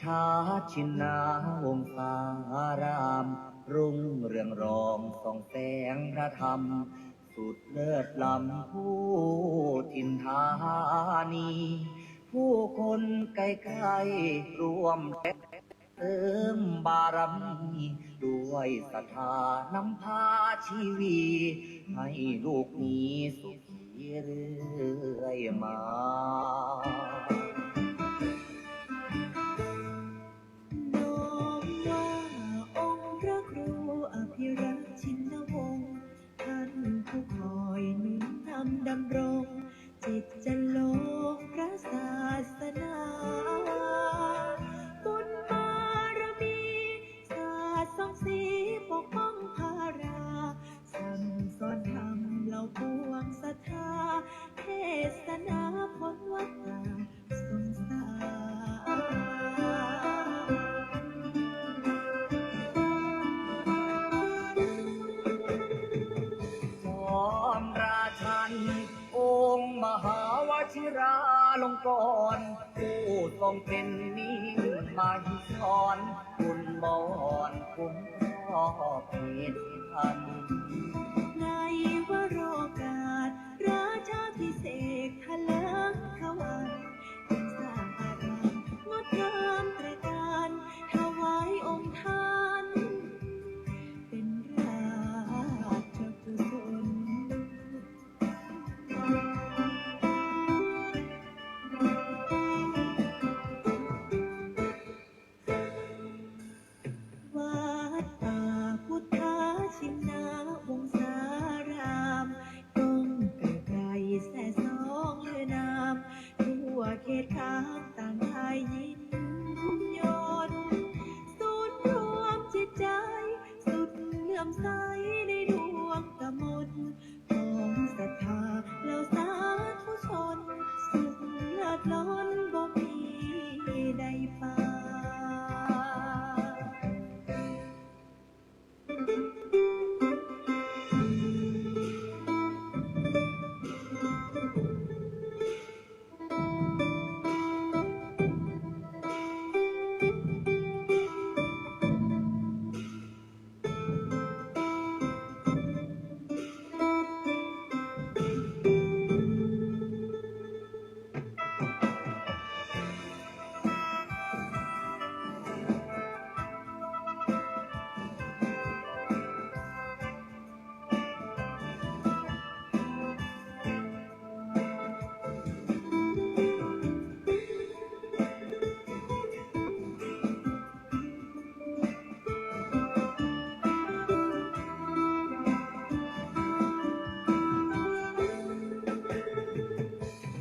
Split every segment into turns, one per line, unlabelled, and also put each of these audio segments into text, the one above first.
ทาชินาวงศารามรุ่งเรืองรองส่องแสงพระธรรมสุดเลิศล้ำผู้ถิ่นธานีผู้คนไกลๆรวมเติมบารมีด้วยศรัทธานำพาชีวีให้ลูกนี้สุขีเรื่อยมา
น้อมว่าองค์พระครูอภิรักษ์ชินวงศ์ท่านผู้คอยหนุนนำดำรงจิตจะลงพระศาสนาบุญบารมีศาสตร์สองสีปกป้องภาราสั่งสอนธรรมเหล่าปวงศรัทธาเทศนาพ้นวัฏฏะสงสาร
จอมราชันองค์มหาวชิราลงกรณ์ผู้ทรงเป็นนิมาหิศรคุณบอนคุ้มครอบเหตุทัน
ในวโรกาสราชาพิเศษกทะเลิงขวัญยังสร้างอารามงดงามตระการถวายองค์ท่านเป็นราชกุศลวัดป่าพุทธชินวงศารามดงไกลๆแส่สองเลือนามทั่วเขตขามต่างไทยยินยนต์ศูนย์รวมจิตใจสุดเลื่อมใสในดวงกมลของศรัทธาเหล่าสาธุชนสุขเลิศล้นบ่มีใดปาน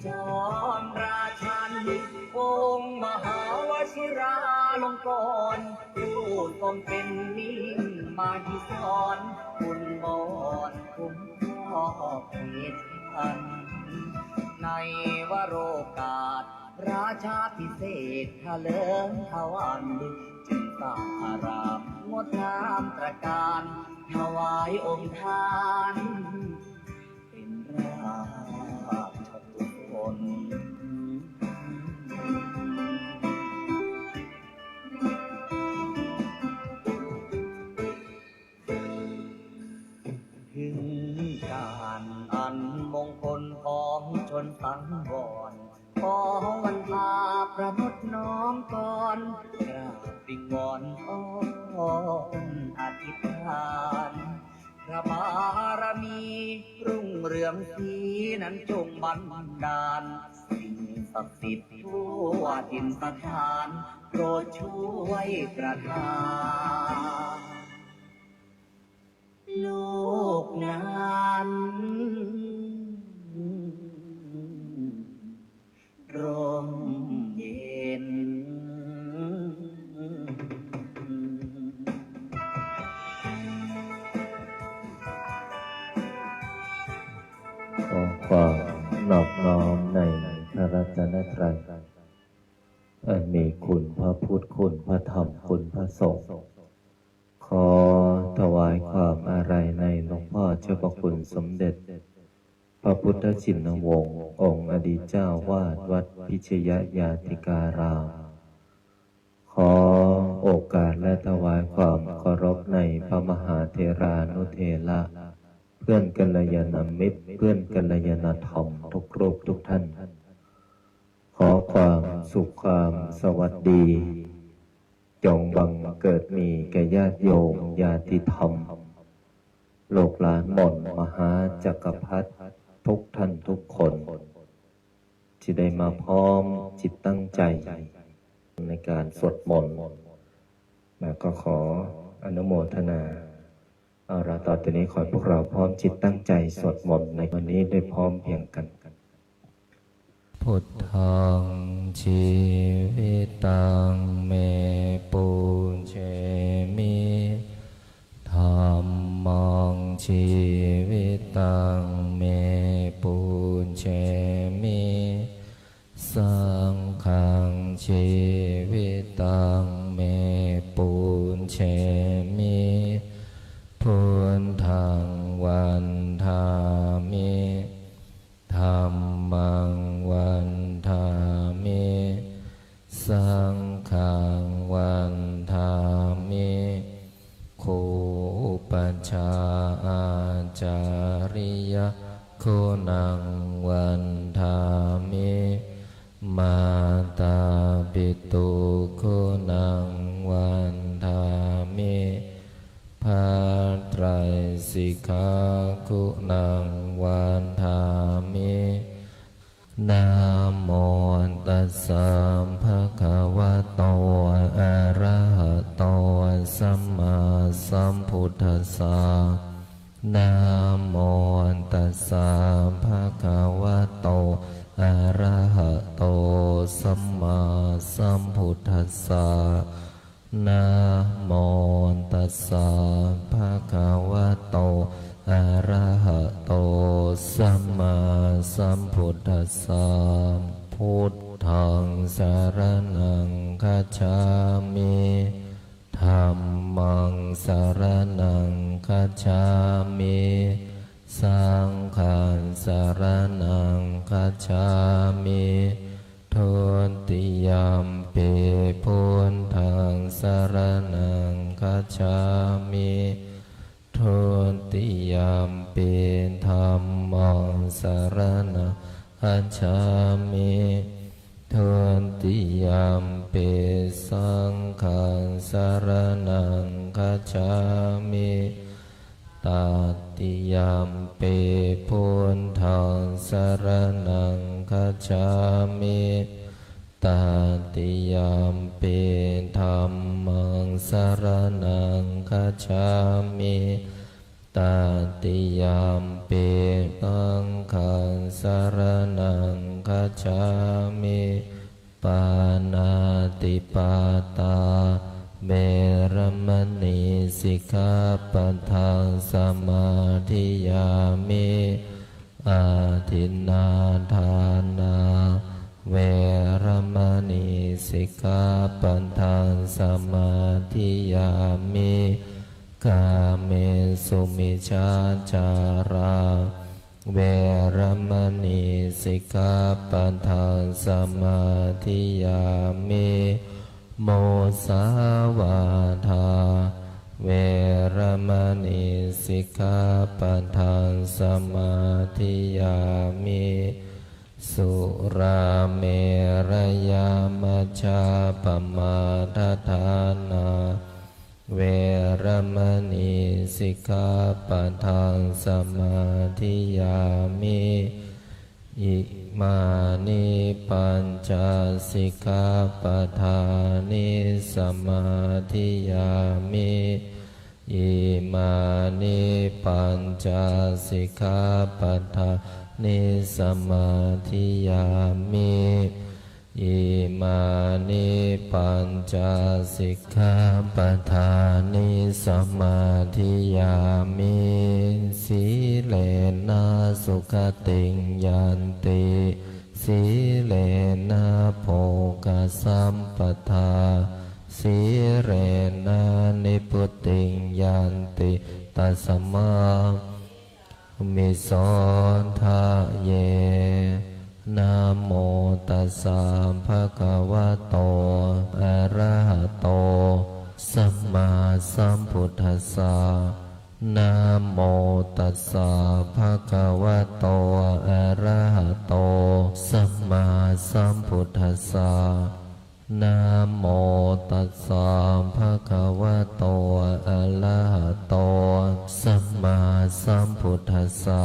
จอมราชันองค์มหาวชิราลงกรณ์ผู้ทรงเป็นนิมาหิศรคุณบอนคุ้มครอบเหตุทันในวโรกาสราชาพิเศษกทะเลิงทวันจึงสร้างอารามงดงามตระการถวายองค์ท่านเป็นราชกุศลถึงการอันมงคลของชนสังวรขอวันพาประมุขน้อมก่อนกราบวิงวอนอ้อนอธิษฐานพระบารมีรุ่งเรืองสีนั้นจงบันดาลสิ่งศักดิ์สิทธิ์ทั่วถิ่นสถานโปรดช่วยประทานโลกนั้นร่มเย็น
ขอความนอบน้อมในพระรัตนตรัยอันมีคุณพระพุทธคุณพระธรรมคุณพระสงฆ์ขอถวายความอาลัยในหลวงพ่อเจ้าพระคุณสมเด็จพระพุทธชินวงศ์องค์อดีตเจ้าวาดวัดพิชยญาติการามขอ ถวายความเคารพในพระมหาเถรานุเถระเพื่อนกัลยาณมิตรเพื่อนกัลยาณธรรมทุกรูปทุกท่าน ขอความสุขความสวัสดีจงบังเกิดมีแก่ญาติโยมญาติธรรมโลกหลานหม่นมหาจักรพรรดิทุกท่านทุกคนที่ได้มาพร้อมจิตตั้งใจในการสวดมนต์แล้วก็ขออนุโมทนาเอาละต่อจากนี้ขอให้พวกเราพร้อมจิตตั้งใจสวดมนต์ในวันนี้ได้พร้อมเพรียงกันพุทธังชีวิตังเมปุเชมิธัมมังชีวิตังเมปุเชมิสังฆังชีวิตังเมปุเชมิพุทธังวันทามิธัมมังวันทามิสังฆังวันทามิคูปัชฌาอาจาริยคุณังวันทามิมาตาปิตุคุณังวันทามิภาไตรสิกขาคุณังวันทามินะโมตัสสะภะคะวะโตอะระหะโตสัมมาสัมพุทธัสสะนะโมตัสสะภะคะวะโตอะระหะโตสัมมาสัมพุทธัสสะนะโมตัสสะภะคะวะโตอะระหะโตสัมมาสัมพุทธัสสะพุทธังสรณังคัจฉามิธัมมังสรณังคัจฉามิสังฆังสรณังคัจฉามิทุติยัมปิพุทธังสรณังคัจฉามิทุติยัมปิธัมมังสรณังคัจฉามิทุติยัมปิสังฆังสรณังคัจฉามิตติยัมปิพุทธังสรณังคัจฉามิตติยัมปิธัมมังสรณังคัจฉามิตติยัมปิสังฆังสรณังคัจฉามิปานาติปาตาเวรมณีสิกขาปัฏฐานสมาธิยามิอาทินนาทานาเวรมณีสิกขาปัฏฐานสมาธิยามิกาเมสุมิจฉาจาราเวรมณีสิกขาปัฏฐานสมาธิยามิโมสาวาทาเวรมณีสิกขาปัฏฐานสมาธิยามิสุราเมรยามัชฌาปมาทฐานาเวรมณีสิกขาปัฏฐานสมาธิยามิอิมานิปัญจสิกขาปัฏฐานิสมาธิยามิอิมานิปัญจสิกขาปัฏฐานิสมาธิยามิอิมานิปัญจสิกขาปัฏฐานิสมาธิยามิสีเลนะสุขติงยันติสีเลนะโภคสัมปทาสีเรนะนิพุตติงยันติตัสมามิโสทะเยนะโมตัสสะภะคะวะโตอะระหะโตสัมมา สัมพุทธัสสะนะโมตัสสะภะคะวะโตอะระหะโตสัมมาสัมพุทธัสสะนะโมตัสสะภะคะวะโตอะระหะโตสัมมาสัมพุทธัสสะ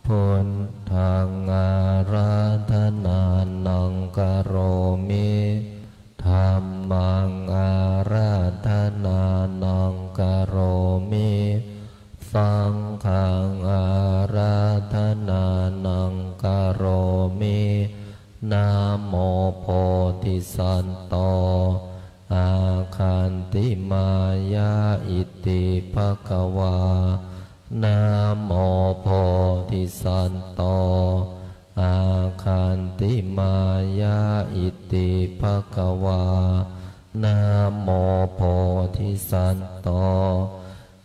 พุทธังอาราธนานังกโรมิธัมมังอาราธนานังกโรมิสังฆังอาราธนานังกโรมินะโมโพธิสัตโตอาคันติมายาอิติภควานะโมโพธิสัตโตอาคันติมายาอิติภควานะโมโพธิสัตโต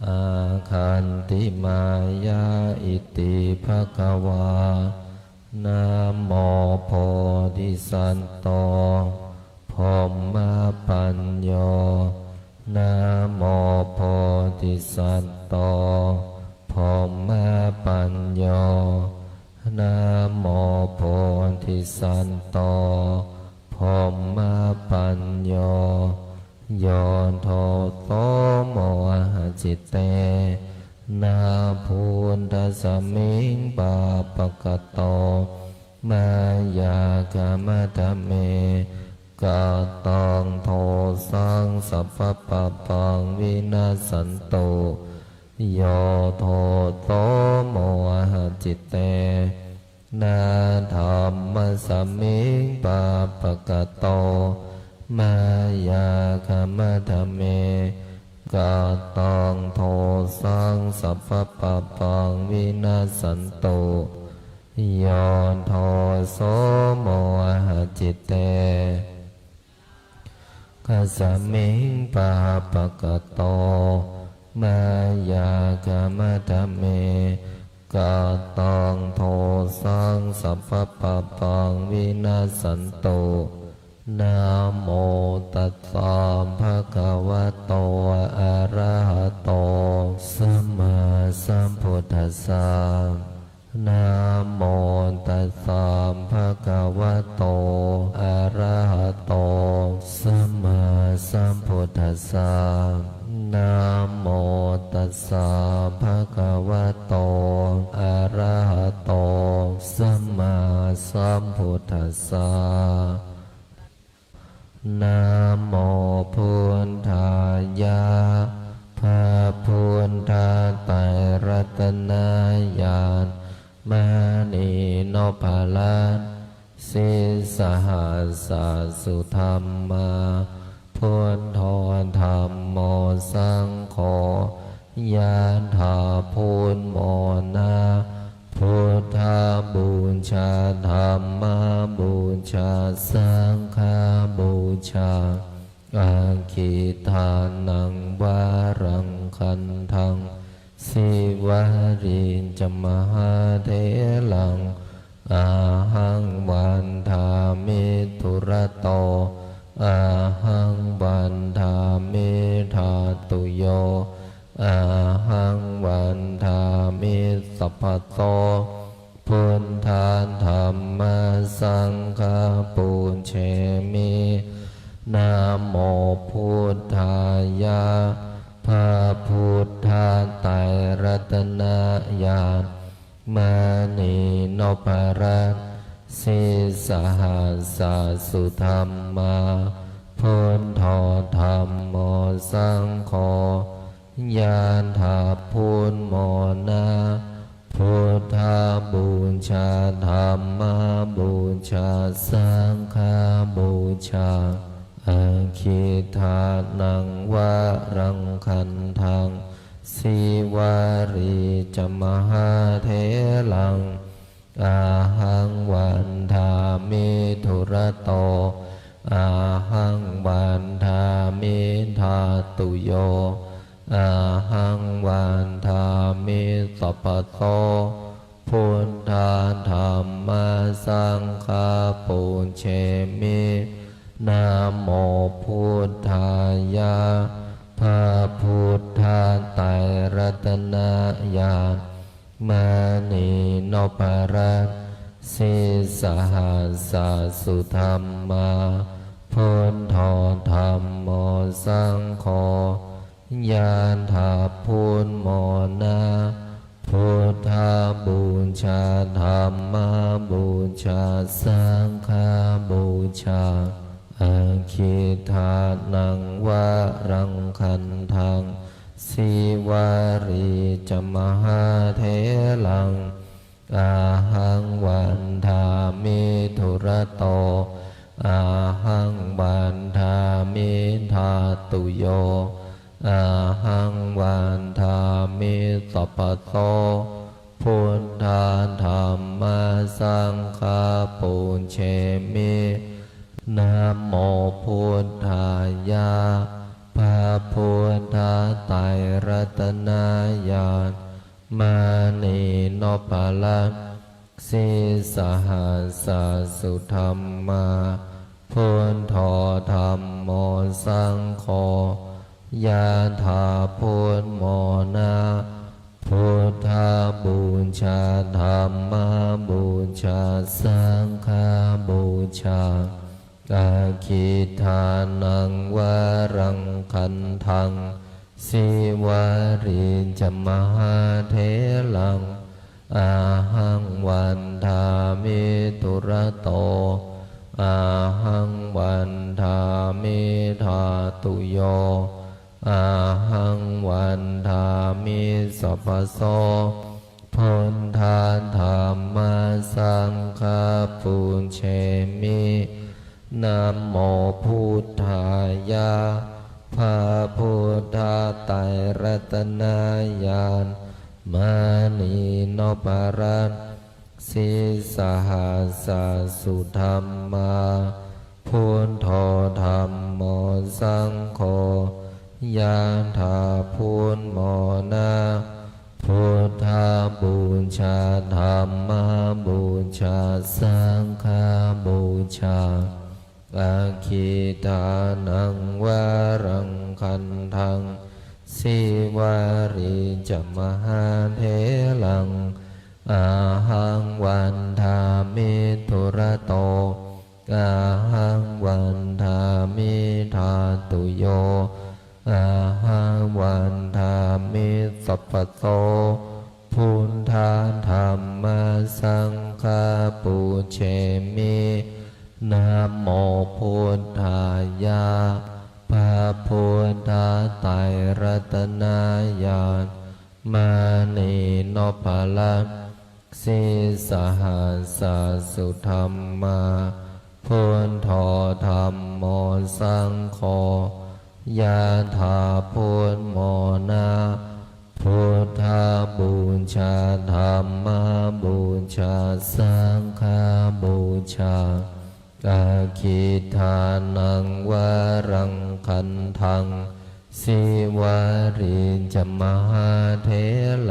อาคันติมายาอิติภควานะโมโพธิสัตโตพรหมปัญโยนะโมโพธิสัตโตพรหมปัญโยนะโมโพธิสัตโตพรหมปัญโยโยโทโตโมหะจิตเตนาภูนทสมิงปาปะกะโตมายากามะทะเมกะตังโทสังสัพพะปะปังวินาสันโตโยโทโตโมหะจิตเตนาธัมมะสมิงปาปะกะโตมายากามะทะเมกะตังโทสังสัพพะปะปังวินาสันโตโยโทโสโมหะจิตเตกัสสมิงปาปะกะโตมายากามะทะเมกะตังโทสังสัพพะปะปังวินาสันโตนะโมตัสสะภะคะวะโตอะระหะโตสัมมาสัมพุทธัสสะนะโมตัสสะภะคะวะโตอะระหะโตสัมมาสัมพุทธัสสะนะโมตัสสะภะคะวะโตอะระหะโตสัมมาสัมพุทธัสสะนะโมพุทธายะพระพุทธไตรรัตนญาณมณีโนภาลันสิสหัสสสุธรรมาพุทโธธรรมโมสังโฆยะถาพุทโมนาพุทธบูชาธรรมบูชาสังฆบูชาอาคิทานังวารังคันทังสิวารินจมหาเทลังอาหังวันทามิทุระโตอาหังวันทามิธาตุโยอาหังวันทามิสัพพะโตพุทธาธรรมสังฆปูญเชมินะโมพุทธายะพระพุทธไตรรัตนญาณมณีโนภารัตสิสหัสสสุธรรมาพุทโธธรรมโมสังโฆยะถาพุทโมนาพุทธบูชาธรรมบูชาสังฆบูชาอาคิทานังวารังคันทังสิวาริจมหาเทลังอาหังวันทามิทุระโตอาหังวันทามิธาตุโยอาหังวันทามิสัพพะโตพุทธาธรรมสังฆปูญเชมินะโมพุทธายะพ ระพุทธไตรรัตนญาณมานีนพรัตน์สิสหัสสะสุธรรมาพุทโธธัมโมสังโฆญาณถาพุทโมนาพุทธบูชาธัมมาบูชาสังฆบูชาอาคิทานังวะรังคันทังสิวารีจมหาเทลังอาหังวันทามิธุระโตอาหังวันทามิธาตุโยอาหังวันทามิสัพพโสพุทธาธัมมาสังฆาปุญเชมินะโมพุทธายะพระพุทธไตรรัตนญาณมานีนพรัตน์สิสหัสสะสุธรรมาพุทโธธัมโมสังโฆญาณถาพุทโมนาพุทธบูชาธัมมาบูชาสังฆบูชาอาคิทานังวะรังคันทังสิวาริจมหาเทลังอาหังวันทามิธุระโตอาหังวันทามิธาตุโยอาหังวันทามิสัพพโสพุทธาธัมมาสังฆาปุญเชมินะโมพุทธายะพระพุทธไตรรัตนญาณมานีนพรัตน์สิสหัสสะสุธรรมาพุทโธธัมโมสังโฆญาณถาพุทโมนาพุทธบูชาธัมมาบูชาสังฆบูชาอาคิทานังวะรังคันทังสิวาริจมหาเทลังอาหังวันทามิธุระโตอาหังวันทามิธาตุโยอาหังวันทามิสัพพโสพุทธาธัมมาสังฆาปุเชมินะโมพุทธายะพระพุทธไตรรัตนญาณมานีนพรัตน์สิสหัสสะสุธรรมาพุทโธธัมโมสังโฆญาณถาพุทโมนาพุทธบูชาธัมมาบูชาสังฆบูชาอาคิทานังวะรังคันทังสิวาริจมหาเท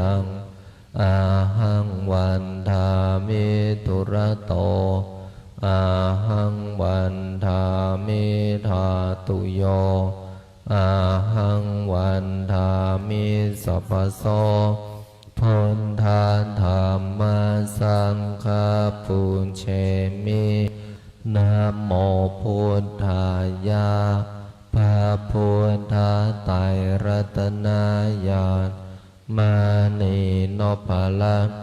ลังอาหังวันทามิธุระโตอาหังวันทามิธาตุโยอาหังวันทามิสัพพโสพุทธาธัมมาสังฆาปุญเชมินะโมพุทธายะพระพุทธไตรรัตนญาณมานีนพรัตน์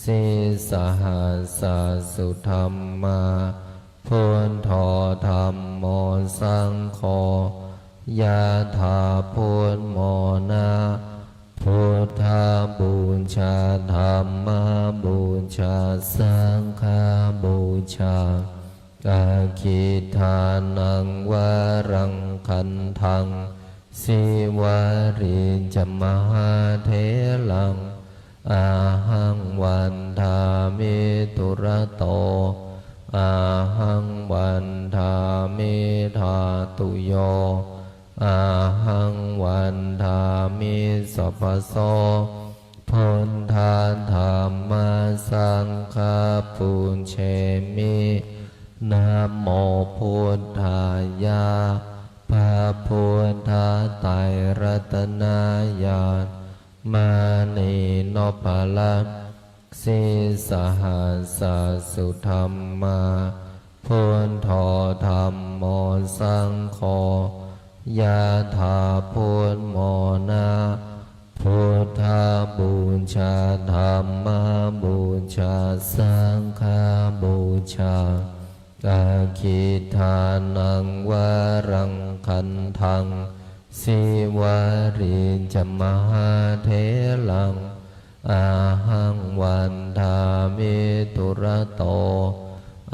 สิสหัสสะสุธรรมาพุทโธธัมโมสังโฆญาณถาพุทโมนาพุทธบูชาธัมมาบูชาสังฆบูชาอาคิทานังวะรังคันทังสิวาริจมหาเทลังอาหังวันทามิธุระโตอาหังวันทามิธาตุโยอาหังวันทามิสัพพโสพุทธาธัมมาสังฆาปุญเชมินะโมพุทธายะพ พระพุทธไตรรัตนญาณมานีนพลักสิสหัสสุธรรมาพุทโธธรรมโมสังโฆยะถาพุทโมนาพุทธบูชาธรรมบูชาสังฆบูชาอาคิทานังวรังคันทังสิวาริจมหาเถลังอาหังวันทามิตุระโต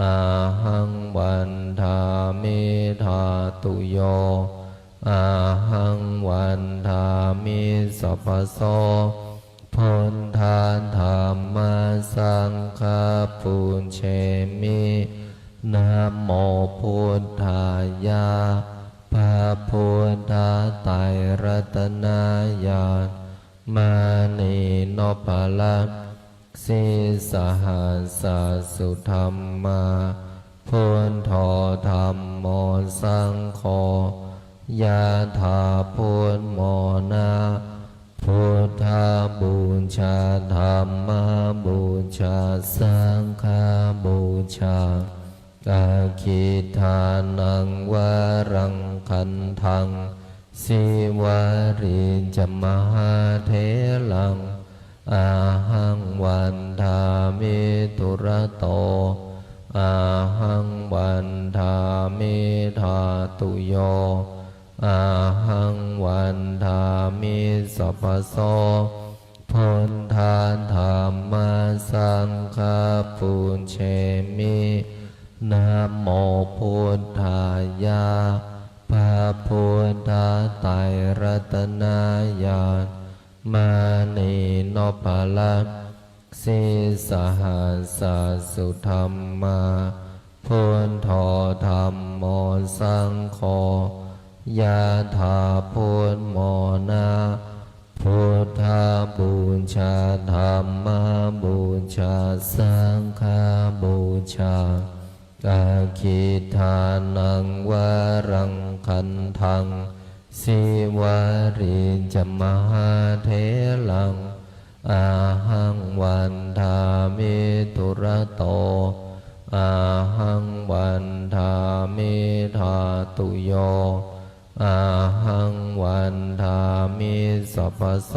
อาหังวันทามิธาตุโยอาหังวันทามิสัพพโสพุทธาธรรมสังฆปุญเชมินะโมพุทธายะพระพุทธไตรรัตนญาณมานีนพลักสิสหัสสุธรรมาพุทโธธรรมโมสังโฆยะถาพุทโมนาพุทธบูชาธรรมบูชาสังฆบูชาอาคิทานังวรังคันทังสิวาริจมหาเถลังอาหังวันทามิตุระโตอาหังวันทามิธาตุโยอาหังวันทามิสัพพโสพุทธาธรรมสังฆปุญเชมินะโมพุทธายะพระพุทธไตรรัตนญาณมานีนพลักสิสหัสสุธรรมาพุทโธธรรมโมสังโฆยะถาพุทโมนาพุทธบูชาธรรมบูชาสังฆบูชาอาคิทานังวรังคันทังสิวาริจมหาเถลังอาหังวันทามิตุระโตอาหังวันทามิธาตุโยอาหังวันทามิสัพพโส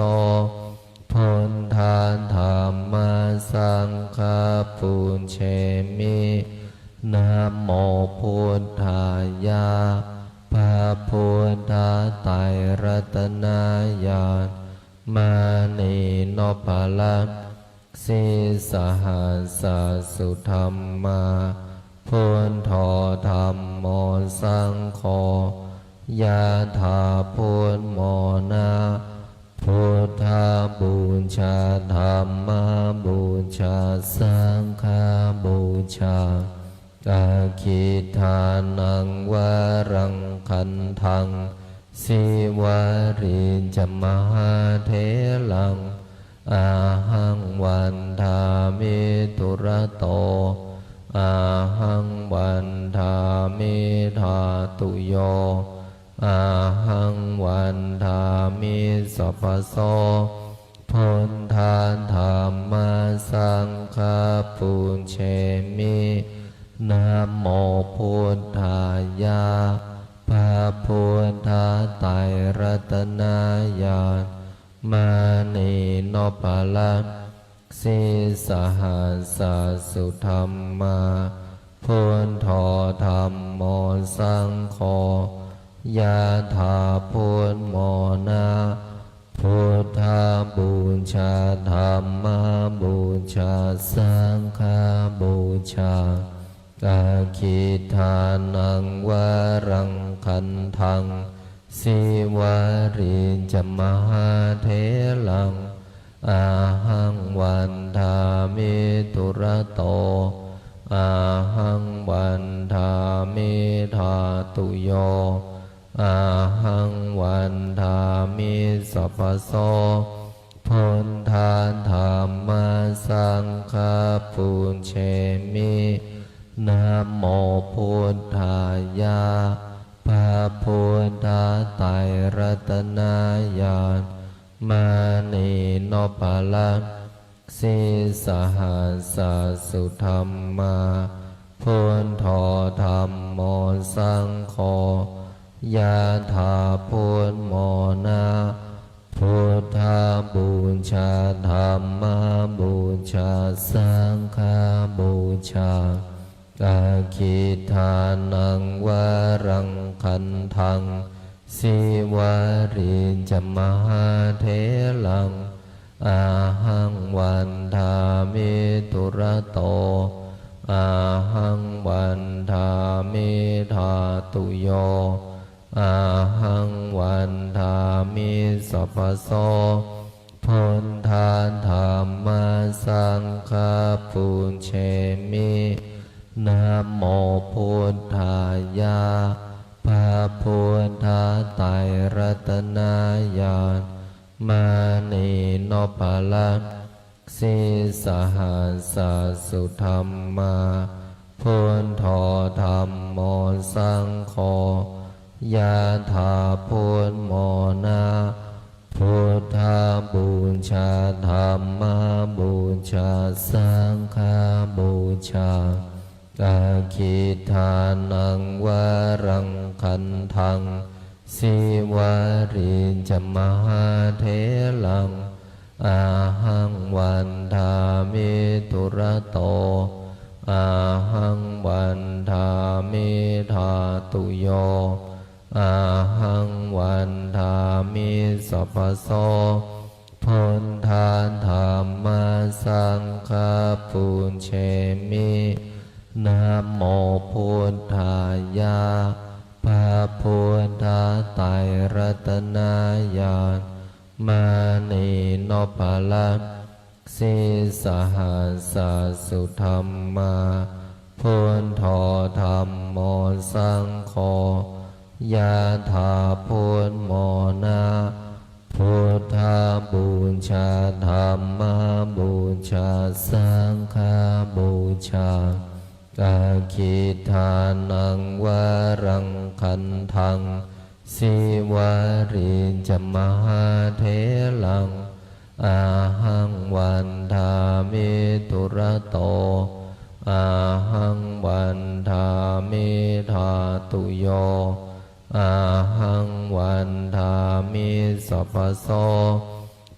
พุทธาธรรมสังฆปุญเชมินะโมพุทธายะพระพุทธไตรรัตนญาณมานีนพลักสิสหัสสุธรรมาพุทโธธรรมโมสังโฆยะถาพุทโมนาพุทธบูชาธรรมบูชาสังฆบูชาอาคิทานังวรังคันทังสิวาริจมหาเถลังอาหังวันทามิตุระโตอาหังวันทามิธาตุโยอาหังวันทามิสัพพโสพุทธาธรรมสังฆปุญเชมินะโมพุทธายะพระพุทธไตรรัตนญาณมานีนพลักสิสหัสสุธรรมาพุทโธธรรมโมสังโฆยะถาพุทโมนาพุทธบูชาธรรมบูชาสังฆบูชาอาคิทานังวรังคันทังสิวาริจมหาเถลังอาหังวันทามิตุระโตอาหังวันทามิธาตุโยอาหังวันทามิสัพพโสพุทธาธรรมสังฆปุญเชมินะโมพุทธายะพระ พุทธไตรรัตนญาณมานีโนปาลังสีสหัสสุธรรมาพุทโธธรรมโมสังโฆยะถาพุทโมนาพุทธบูชาธรรมบูชาสังฆบูชาอาคิทานังวรังคันทังสิวาริจมหาเถลังอาหังวันทามิตุระโตอาหังวันทามิธาตุโยอาหังวันทามิสัพพโสพุทธาธัมมาสังฆาปุญเชมินะโมพุทธายะพระพุทธไตรรัตนญาณมานีโนปาลังสีสหัสสุธรรมาพุทโธธรรมโมสังโฆยะถาพุทโมนาพุทธบูชาธรรมบูชาสังฆบูชาอาคิทานังวรังคันทังสิวาริจมหาเถลังอาหังวันทามิตุระโตอาหังวันทามิธาตุโยอาหังวันทามิสัพพโสพุทธาธัมมาสังฆาปุญเชมินะโมพุทธายะพระพุทธไตรรัตนญาณมานีโนปาลังสีสหัสสุธรรมาพุทโธธรรมโมสังโฆยะถาพุทโมนาพุทธบูชาธรรมบูชาสังฆบูชาอาคิทานังวรังคันทังสิวาริจมหาเถลังอาหังวันทามิตุระโตอาหังวันทามิธาตุโยอาหังวันทามิสัพพโส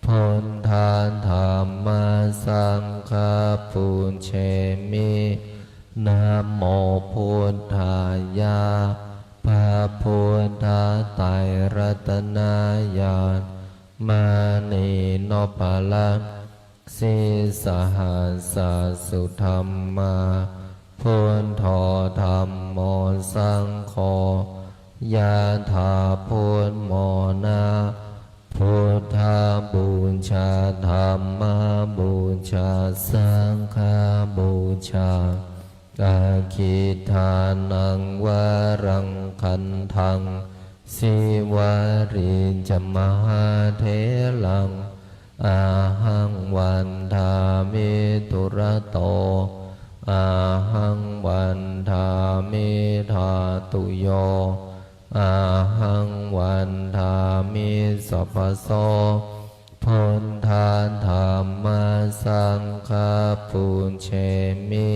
พุทธาธัมมาสังฆาปุญเชมินะโมพุทธายะพระพุทธไตรรัตนญาณมานีโนปาลังสีสหัสสุธรรมาพุทโธธรรมโมสังโฆยะถาพุทโมนาพุทธบูชาธรรมบูชาสังฆบูชาอาคิทานังวรังคันทังสิวาริจมหาเถลังอาหังวันทามิตุระโตอาหังวันทามิธาตุโยอาหังวันทามิสัพพโสพุทธาธัมมาสังฆาปุญเชมิ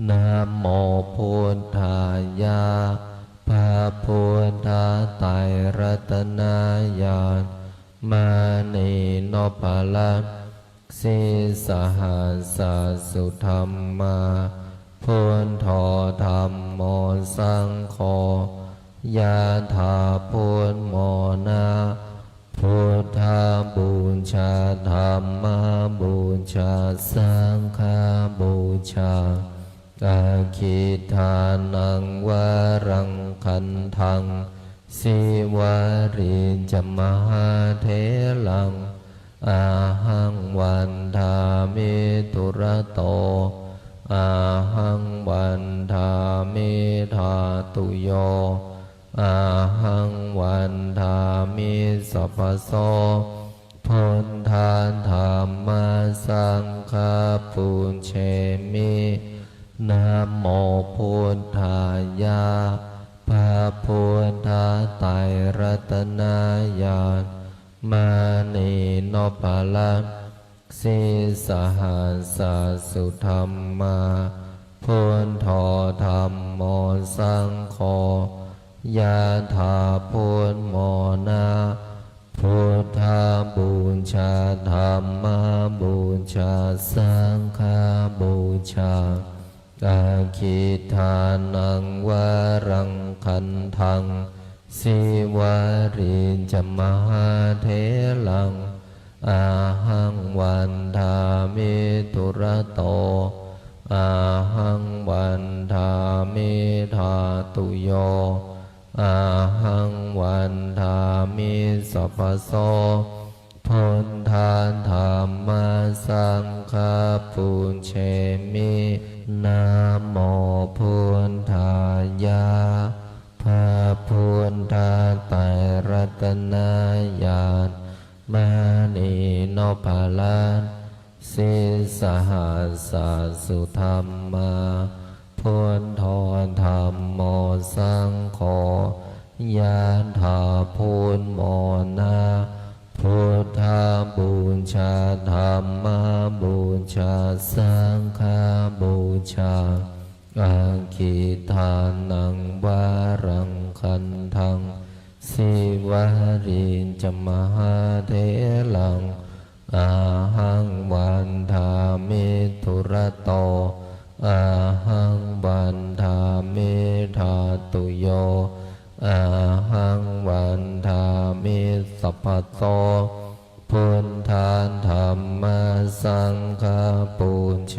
นะโมพุทธายะพระพุทธไตรรัตนญาณมานีโนปาลังสีสหัสสุธรรมาพุทโธธรรมโมสังโฆยะถาพุทโมนาพุทธบูชาธรรมบูชาสังฆบูชาอาคิทานังวรังคันทังสิวาริจมหาเถลังอาหังวันทามิตุระโตอาหังวันทามิธาตุโยอาหังวันทามิสัพพโสพุทธาธัมมาสังฆาปุญเชมินะโมพุทธายะ
พระพุทธไตรรัตนญาณมานีนพลังสีสหัสสุธรรมาพุทโธธรรมโมสังโฆยะถาพุทโมนาพุทธาบูชาธรรมบูชาสังฆบูชาอาคิทานังวารังคันทังสิวาริจมหาเถลังอาหังวันทามิตุระโตอาหังวันทามิธาตุโยอาหังวันทามิสัพพโสพุทธาธรรมสังฆปุญเชมินะโมพุทธายะพระพุทธไตรรัตนญาณมานีนพลังสีสหัสสุธรรมาพุทโธธรรมโมสังโฆยะถาพุทโมนาพุทธาบูชาธรรมบูชาสังฆบูชาอาคิทานังวารังคันทังสิวาริจมหาเถลังอาหังวันทามิตุระโตอาหังวันทามิธาตุโยอาหังวันทามิสัพพโสพุทธาธรรมสังฆปุญเช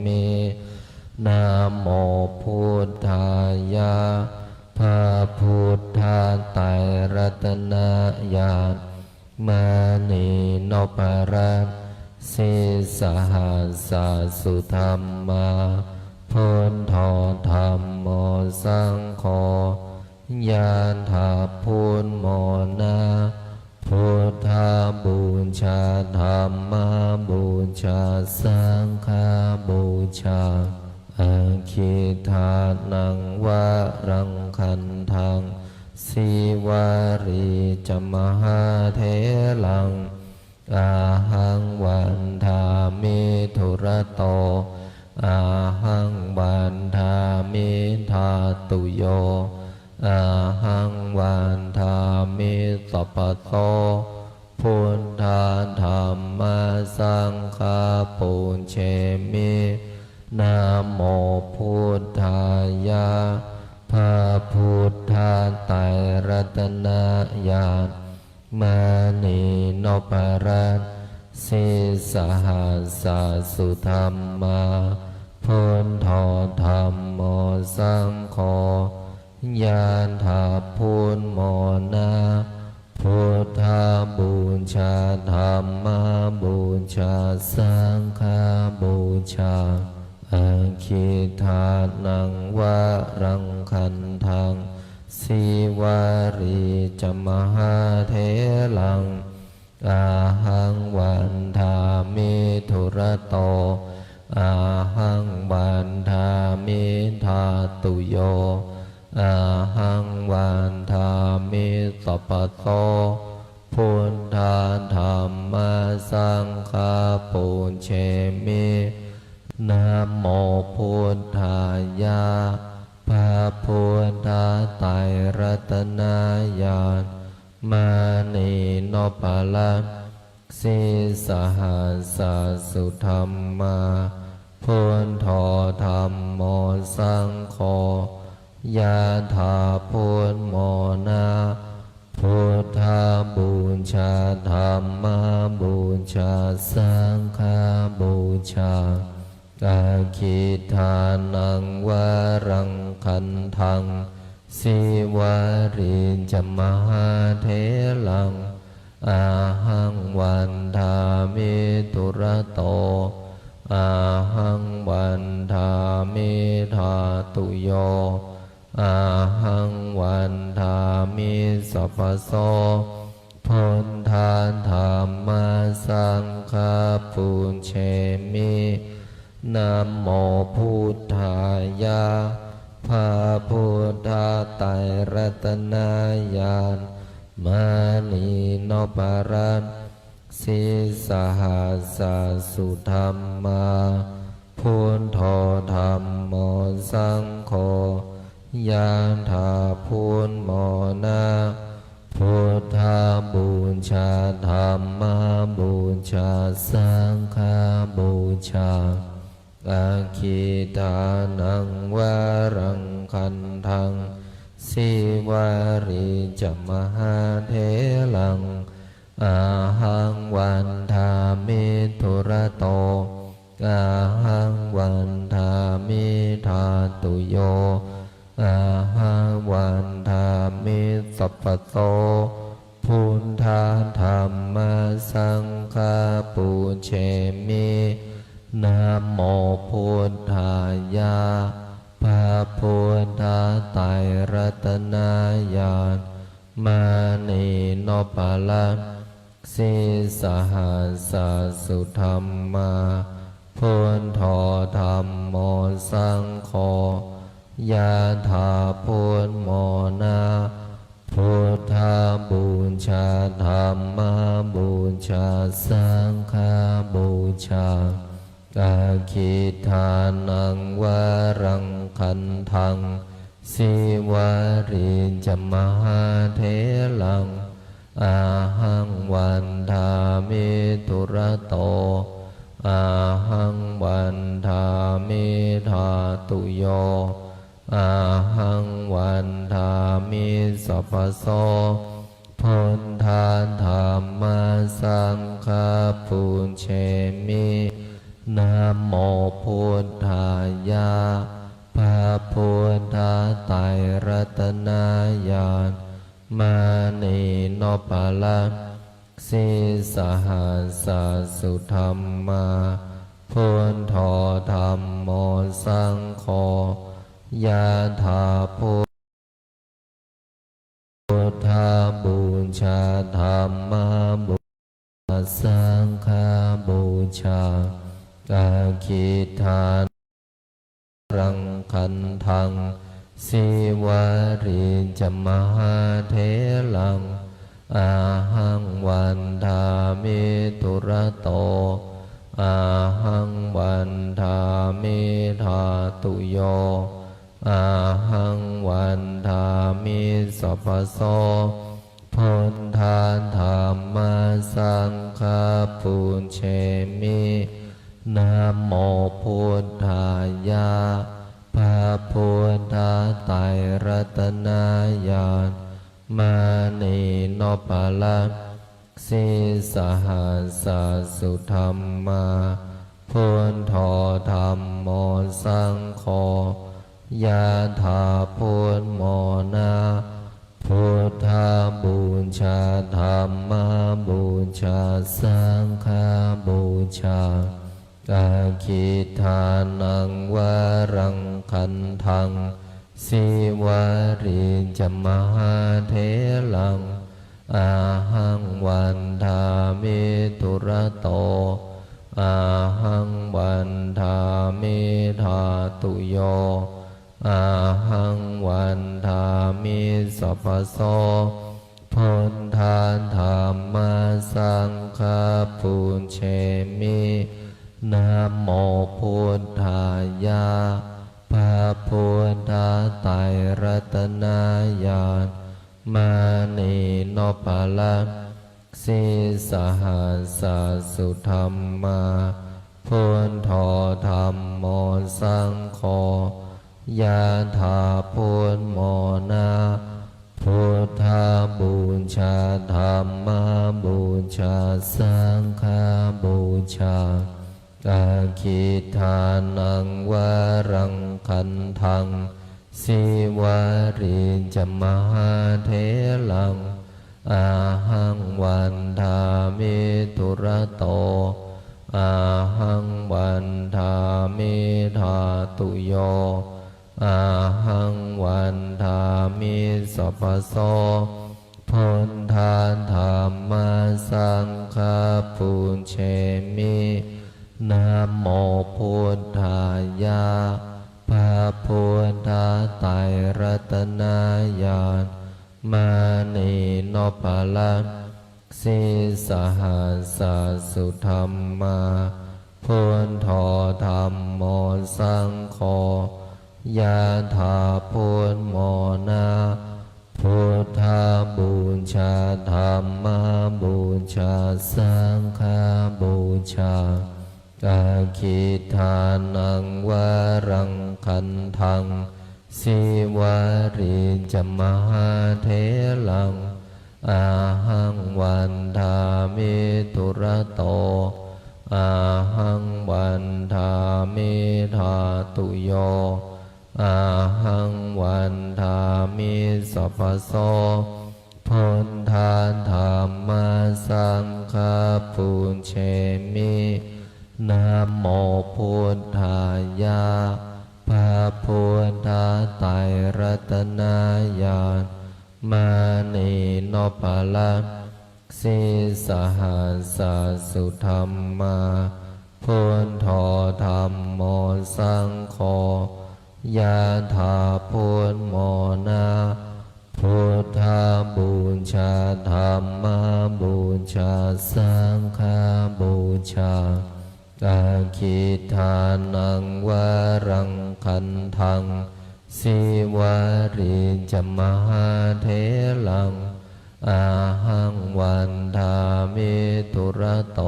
มินะโมพุทธายะพระพุทธไตรรัตนญาณมานีนพรัตน์สีสหัสสุธรรมาพุทโธธรรมโมสังโฆยะถาพุทโมนาพุทธาบูชาธรรมบูชาสังฆบูชาอาคิทานังวารังคันทังสิวาริจมหาเถลังอาหังวันทามิตุระโตอาหังวันทามิธาตุโยอาหังวันทามิสัพพโสพุทธาธรรมสังฆปุญเชมินะโมพุทธายะพระพุทธไตรรัตนญาณมานีนพรัตน์สีสหัสสุธรรมาพุทโธธรรมโมสังโฆยะถาพุทโมนาพุทธาบูชาธรรมบูชาสังฆบูชาอาคิทานังวารังคันทังสิวาริจมหาเถลังอาหังวันทามิตุระโตอาหังวันทามิธาตุโยอาหังวันทามิสัพพโสพุทธาธรรมสังฆปุญเชมินะโมพุทธายะพระพุทธไตรรัตนญาณมานีนพลังสีสหัสสุธรรมาพุทโธธรรมโมสังโฆยะถาพุทโมนาพุทธาบูชาธรรมบูชาสังฆบูชาอาคิทานังวารังคันทังสิวาริจมหาเถลังอาหังวันทามิตุระโตอาหังวันทามิธาตุโยอาหังวันทามิสัพพโสพุทธาธรรมสังฆปุญเชมินะโมพุทธายะพ พระพุทธไตรรัตนญาณมานีนพรัตน์ศีสหัสสุธรรมาพุทโธธรรมโมสังโฆยะถาพุทโมนะพุทธาบูชาธรรมบูชาสังฆบูชาอาคิทานังวารังคันทังสิวาริจมหาเถลังอาหังวันทามิทุระโตอาหังวันทามิธาตุโยอาหังวันทามิสัพพโตพุทธาธรรมสังฆาปุเชมินะโมพุทธายะพระพุทธไตรรัตนญาณมานีนพรัตน์ศีสหัสสุธรรมาพุทโธธรรมโมสังโฆยะถาพุทโมนะพุทธาบูชาธรรมบูชาสังฆบูชาอาคิทานังวารังคันทังสิวาริจมหาเถลังอาหังวันทามิทุระโตอาหังวันทามิธาตุโยอาหังวันทามิสัพพโสพุทธาธรรมสังฆาปุเชมินะโมพุทธายะพระพุทธไตรรัตนญาณมานีนพรัตน์ศีสหัสสุธรรมาพุทโธธรรมโมสังโฆยะถาพุทธาบูชาธรรมบูชาสังฆบูชาอาคิทารังคันทังสิวาริจมหาเถลังอาหังวันทามิทุระโตอาหังวันทามิธาตุโยอาหังวันทามิสัพพโสพุทธาธรรมสังฆาปุเชมินะโมพุทธายะพระพุทธไตรรัตนญาณมานีนพรัตน์ศีสหัสสุธรรมาพุทโธธรรมโมสังโฆยะถาพุทโมนะพุทธาบูชาธรรมบูชาสังฆบูชาอาคิทานังวารังคันทังสิวาริจมหาเถลังอาหังวันทามิทุระโตอาหังวันทามิธาตุโยอาหังวันทามิสัพพโสพุทธาธรรมสังฆาปุเชมินะโมพุทธายะพระพุทธไตรรัตนญาณมานีนพรัตน์ศีสหัสสุธรรมาพุทโธธรรมโมสังโฆยะถาพุทโมนะพุทธาบูชาธรรมบูชาสังฆบูชาอาคิทานังวารังคันทังสิวาริจมหาเถลังอาหังวันทามิทุระโตอาหังวันทามิธาตุโยอาหังวันทามิสัพพโสพุทธาธรรมสังฆาปุเชมินะโมพุทธายะพระพุทธไต ตนายานมานีโนภลังสีสหัสสุธรรมาพุทโธธรรมโมสังโฆยะถาพุทโมนาพุทธาบูชาธรรมบูชาสังฆบูชาอาคิทานังวรังคันทังสิวาริจมหาเถลังอาหังวันทามิตุระโตอาหังวันทามิธาตุโยอาหังวันทามิสัพพโสพุทธาธรรมสังฆปุญเชมินะโมพุทธายะพระพุทธไตรรัตนญาณมานีโนภลังสีสหัสสุธรรมาพุทโธธรรมโมสังโฆยะถาพุทโมนาพุทธาบูชาธรรมบูชาสังฆบูชาอาคิทานังวรังคันทังสิวาริจมหาเถลังอาหังวันทามิตุระโต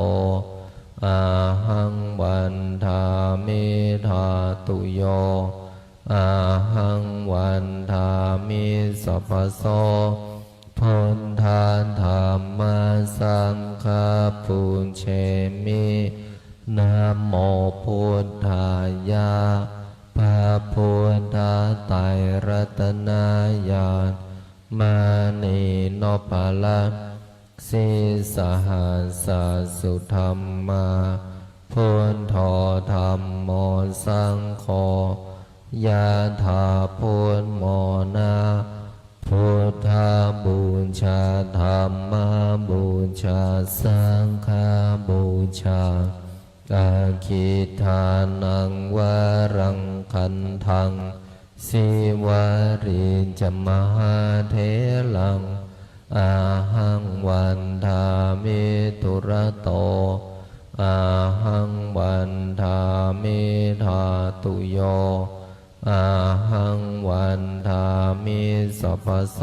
อาหังวันทามิธาตุโยอาหังวันทามิสัพพโสพุทธาธรรมสังฆปุญเชมินะโมพุทธายะพระพุทธไตรรัตนญาณมานีโนภลังสีสหัสสุธรรมาพุทโธธรรมโมสังโฆยะถาพุทโมนาพุทธาบูชาธรรมบูชาสังฆบูชาอาคิทานังวรังคันทังสิวาริจมหาเถลังอาหังวันทามิตุระโตอาหังวันทามิธาตุโยอาหังวันทามิสัพพโส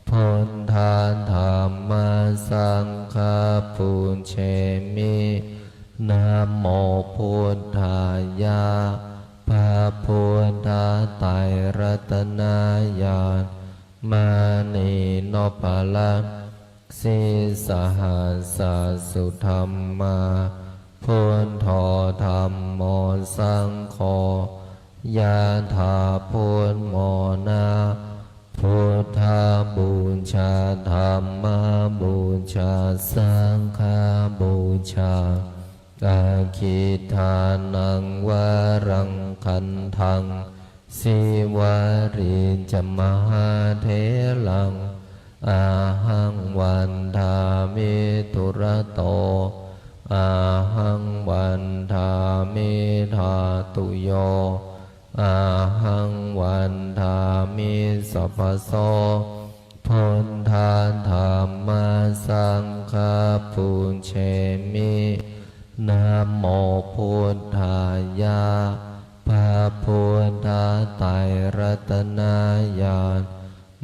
พุทธาธรรมสังฆปุญเชมินะโมพุทธายะพระพุทธไตรรัตนญาณมานีโนภลังสีสหัสสุธรรมาพุทโธธรรมโมสังโฆยะถาพุทโมนาพุทธาบูชาธรรมบูชาสังฆบูชาอาคิทานังวรังคันทังสิวาริจมหาเถลังอาหังวันทามิตุระโตอาหังวันทามิธาตุโยอาหังวันทามิสัพพโสพุทธาธรรมสังฆปุญเชมินะโมพุทธายะพระพุทธไตรรัตนญาณ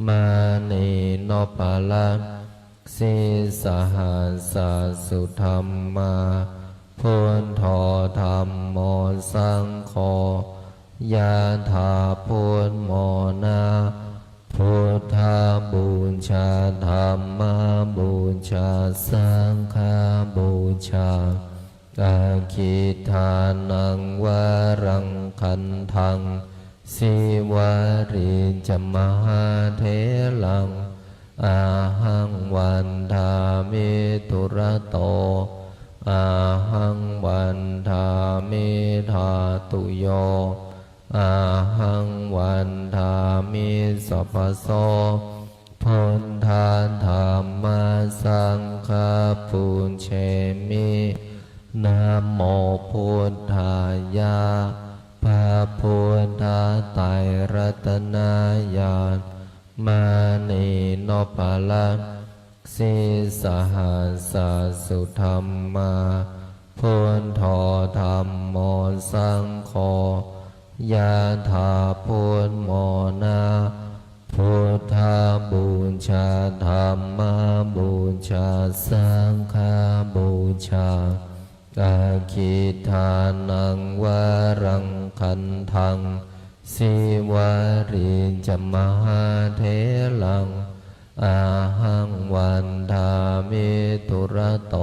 มานีโนภลังสีสหัสสุธรรมาพุทโธธรรมโมสังโฆยะถาพุทโมนาพุทธาบูชาธรรมบูชาสังฆบูชาอาคิทานังวรังคันทังสิวาริจมหาเถลังอาหังวันทามิตุระโตอาหังวันทามิธาตุโยอาหังวันทามิสัพพโสพุทธาธรรมสังฆปุญเชมินะโมพุทธายะพระ พุทธไตรรัตนญาณมานีนพลังสีสหัสสุธรรมาพุทโธธรรมโมสังโฆยะถาพุทโมนาพุทธบูชาธรรมบูชาสังฆบูชาอาคิทานังวรังคันทังสิวาริจมหาเถลังอาหังวันทามิตุระโต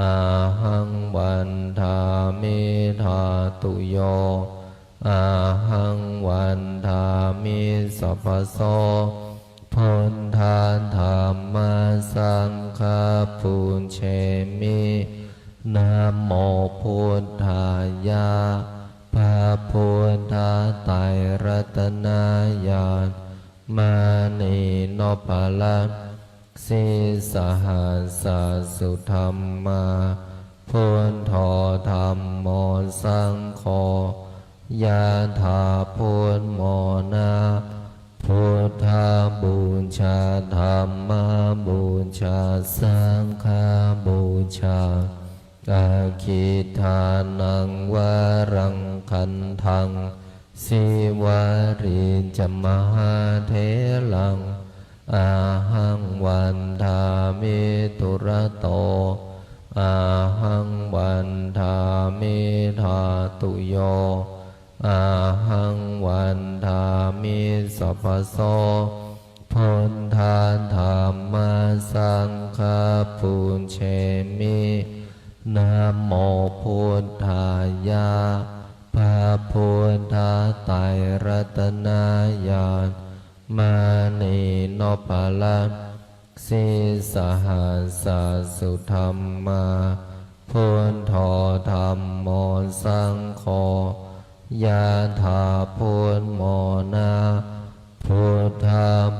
อาหังวันทามิธาตุโยอาหังวันทามิสัพพโสพุทธาธรรมสังฆปุญเชมินะโมพุทธายะพระพุทธไตรรัตนญาณมานีนพลังสีสหัสสุธรรมาพุทโธธรรมโมสังโฆยะถาพุทโมนาพุทธบูชาธรรมบูชาสังฆบูชาอาคิทานังวรังคันทังสิวาริจมหาเถลังอาหังวันทามิตุระโตอาหังวันทามิธาตุโยอาหังวันทามิสัพพโสพุทธาธรรมสังฆปุญเชมินะโมพุทธายะพระพุทธไตรรัตนญาณมานีนพลังสีสหัสสุธรรมาพุทโธธรรมโมสังโฆยะถาพุทโมนาพุทธ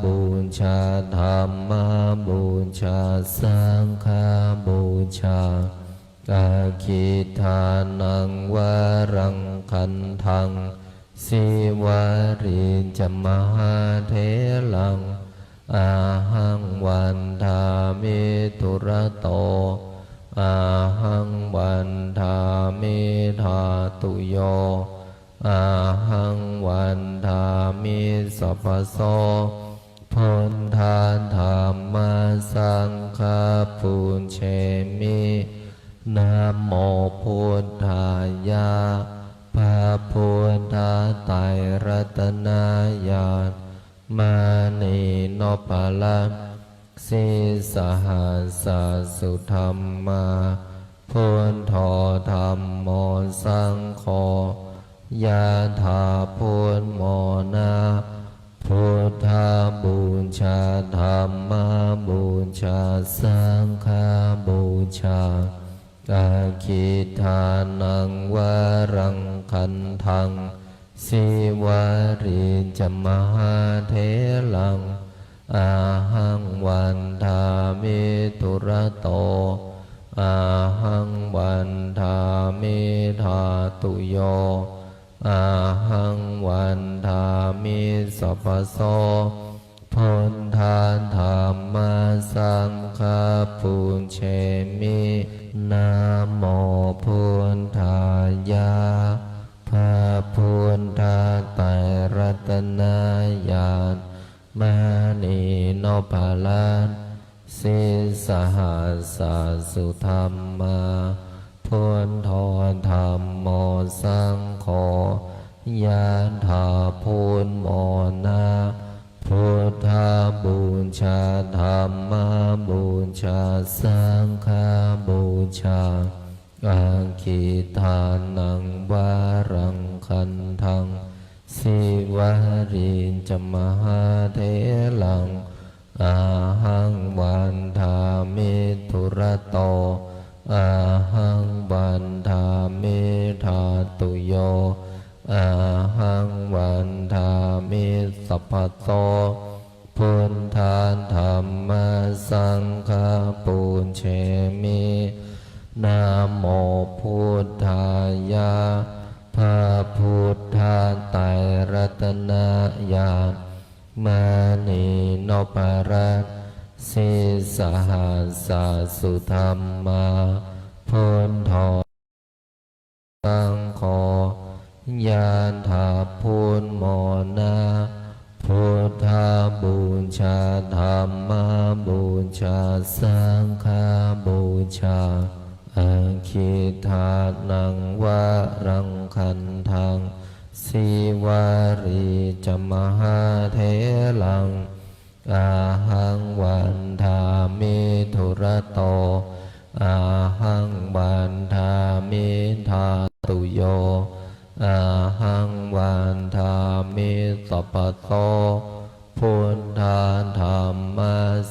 บูชาธรรมบูชาสังฆบูชาอาคิทานังวรังคันทังสิวาริจมหาเถลังอาหังวันทามิตุระโตอาหังวันทามิธาตุโยอาหังวันทามิสัพพโสพุทธาธรรมสังฆปุญเชมินะโมพุทธายะพระพุทธไตรรัตนญาณมานีนพลังสีสหัสสุธรรมาพุทโธธรรมโมสังโฆยะถาพุทโมนาพุทธบูชาธรรมบูชาสังฆบูชาอาคิทานังวรังคันทังสิวาริจมหาเถลังอาหังวันทามิตุระโตอาหังวันทามิธาตุโยอาหังวันทามิสัพพโสพุทธาธรรมสังฆปุญเชมินะโมพุทธายะพระพุทธไตรรัตนญาณมานีนพลังสีสหัสสุธรรมาพุทโธธรรมโมสังโฆยะถาพุทโมนาพุทธบูชาธรรมบูชาสังฆบูชาอาคิทานังวรังคันทังสิวาริจมหาเถลังอาหังวันทามิตุระโตอาหังวันทามิธาตุโยอาหังวันทามิสัพพโสพุทธาธรรมสังฆปุญเชมินะโมพุทธายะพระ พุทธาไตรรัตนญาณมานีนพรัตน์สิสหัสสะสุธรรมาพุทโธสังโฆญาณถาพุทธโมนาพุทธาบูชาธรรมบูชาสังฆบูชาอาคิทานังวะรังคันทังสีวารีจมหาเถลังอาหังวันทามิธุระโตอาหังวันทามิทาตุโยอาหังวันทามิสัพพโตพุทธาธรรม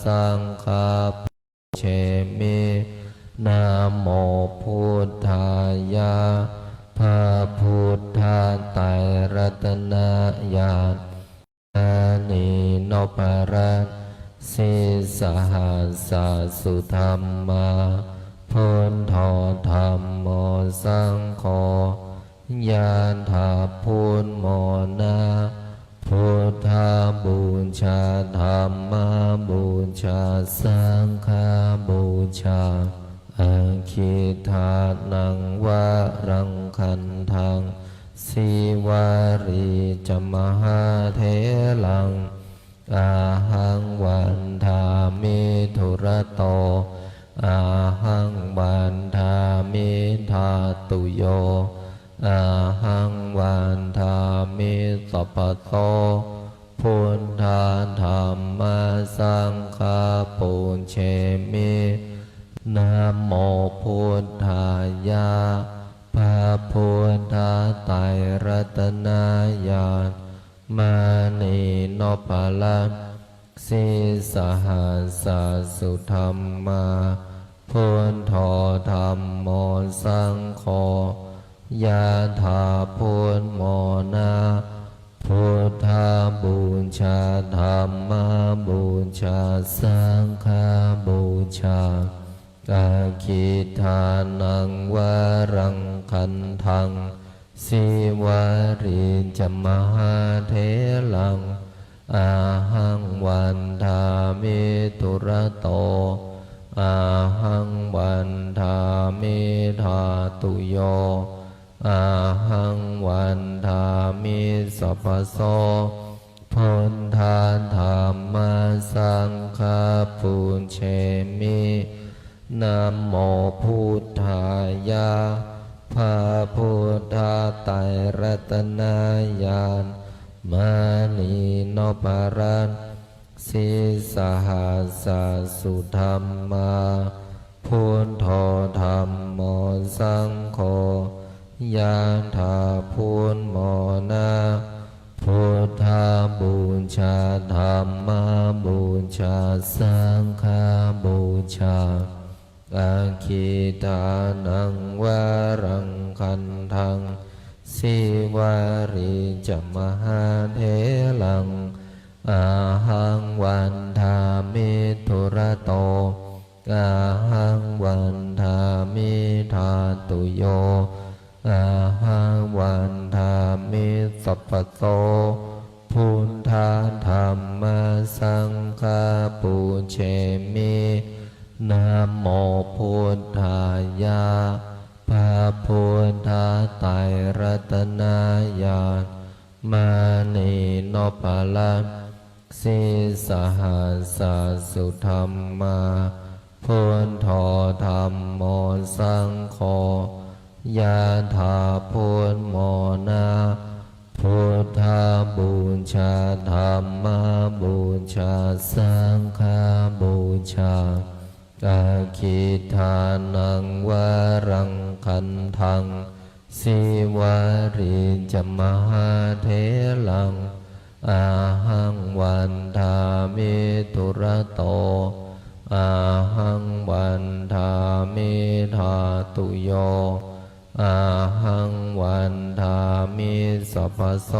สังฆาเชมินะโมพุทธายะพระพุทธาไตรรัตนญาณอานีนพรัตน์สิสหัสสะสุธรรมาพุทโธธรรมโมสังโฆญาณถาพุทธโมนาพุทธาบูชาธรรมบูชาสังฆบูชาอาคิทานังวะรังคันทังสีวารีจมหาเถลังอาหังวันทามิธุระโตอาหังวันทามิทาตุโยอาหังวันทามิสัพพโตพุทธาธรรมสังฆาปุญเชมินะโมพุทธายะพระพุทธาไตรรัตนญาณมานีนพรัตน์สิสหัสสะสุธรรมาพุทโธธรรมโมสังโฆญาณถาพุทธโมนาพุทธาบูชาธรรมบูชาสังฆบูชาอาคิทานังวะรังคันทังสีวารีจมหาเถลังอาหังวันทามิธุระโตอาหังวันทามิทาตุโยอาหังวันทามิสัพพโสพุทธาธรรมสังฆาปุญเชมินะโมพุทธายะพระพุทธาไตรรัตนญาณมานีนพรัตน์สิสหัสสะสุธรรมาพุทโธธรรมโมสังโฆญาณถาพุทธโมนาพุทธาบูชาธรรมบูชาสังฆบูชาอาคิทานังวะรังคันทังสีวารีจมหาเถลังอาหังวันทามิธุระโตอาหังวันทามิทาตุโยอาหังวันทามิสัพพโตพุทธาธรรมสังฆาปุญเชมินะโมพุทธายะพระพุทธาไตรรัตนญาณมานีนพรัตน์สิสหัสสะสุธรรมาพุทโธธรรมโมสังโฆญาณถาพุทธโมนาพุทธาบูชาธรรมบูชาสังฆบูชาอาคิทานังวะรังคันทังสีวารีจมหาเถลังอาหังวันทามิธุระโตอาหังวันทามิทาตุโยอาหังวันทามิสัพพโส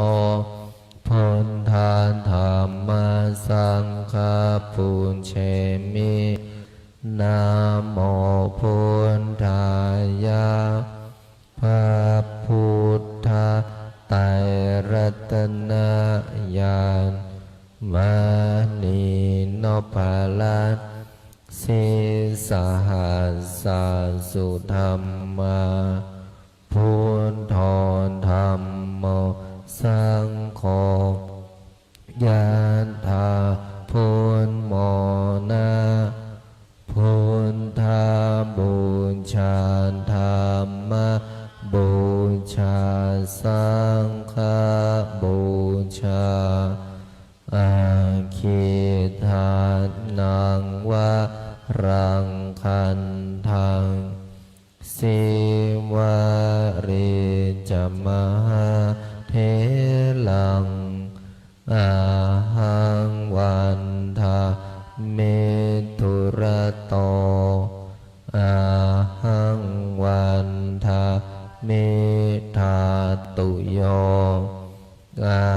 พุทธาธรรมสังฆาปุญเชมินะโมพุทธายะพระพุทธไต สหัสสะสุธรรมาพุทโธธรรมโมสังโฆยะถาพุทโมนะพุทธาบูชาธรรมบูชาสังฆบูชาอาคิทานังวะรังคันทังสิวาริจมหาเทลังอาหังวันทาเมตุระโตอาหังวันทาเมธาตุโยอา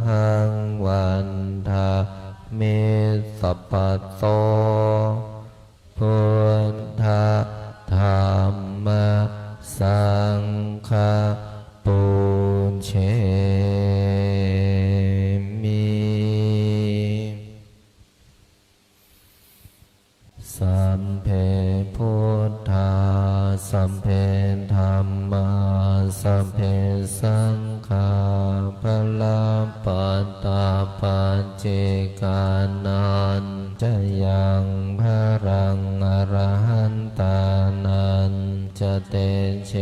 หังวันทาเมสัพพโตพุทธธรรมสังฆปุญเชมิสัมเพพุทธาสัมเพธัมมาสัมเพสังฆาพลังปัตตาปัจเจกานันจะยังพรังอรหันตานันจะเตเช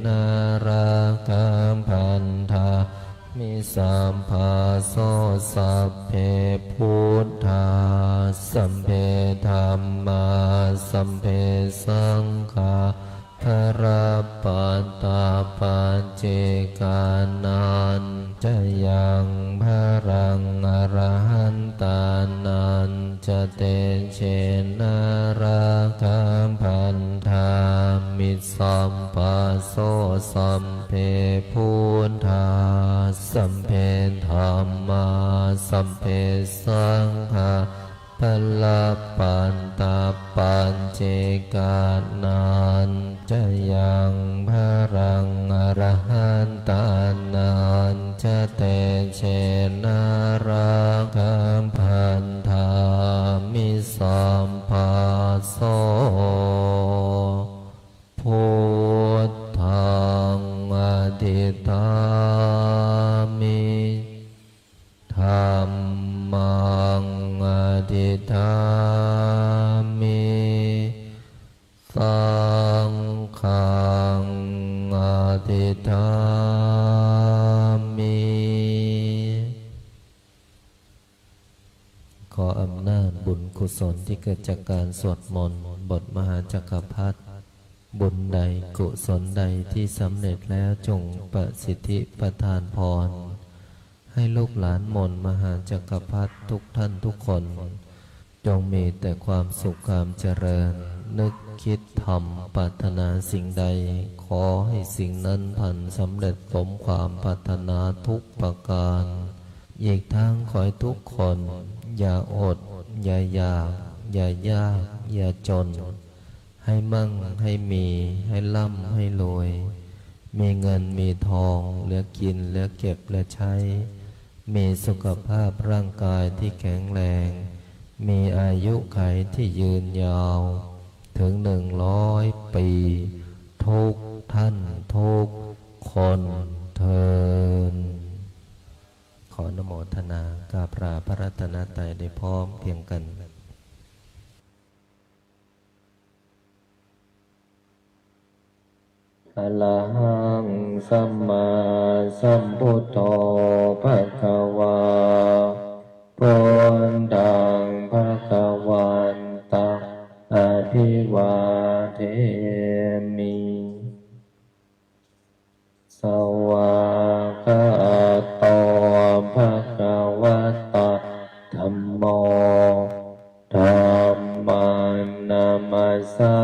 นาราคัมพันธามิสัมภาโสสัพเพพุทธาสัมเพธัมมาสัมเพสังฆาพระปัตตาปัจเจกานันจะยังพรังอรหันตานันจะเตเชนาราคัมพันธามิสัมภาโสสัมเพพุทธาสัมเพธัมมาสัมเพสังฆาพละปันตาปัญเจกานันจะยังพรังอรหันตานันจะเตเชนาราคัมพันธามิสัมภาโสพุทธังอธิษฐามิธัมมังอธิษฐามิสังฆังอธิษฐามิขออำนาจบุญกุศลที่เกิดจากการสวดมนต์บทมหาจักรพรรดิบุญใดกุศลใดที่สำเร็จแล้วจงประสิทธิประทานพรให้ลูกหลานมนต์มหาจักรพรรดิทุกท่านทุกคนจงมีแต่ความสุขความเจริญนึกคิดทำปรารถนาสิ่งใดขอให้สิ่งนั้นพันสำเร็จสมความปรารถนาทุกประการอีกทั้งขอให้ทุกคนอย่าอดอย่าอยากอย่ายากอย่าจนให้มั่งให้มีให้ร่ำให้รวยมีเงินมีทองเหลือกินเหลือเก็บเหลือใช้มีสุขภาพร่างกายที่แข็งแรงมีอายุขัยที่ยืนยาวถึง100 ปีทุกท่านทุกคนเทินขออนุโมทนากราบลาพระรัตนตรัยได้พร้อมเพียงกันอะระหังสัมมาสัมพุทโธภะคะวาพุทธังภะคะวันตังอภิวาเทมิสวากขาโตภะคะวะตะธัมโมธัมมังนามัสสา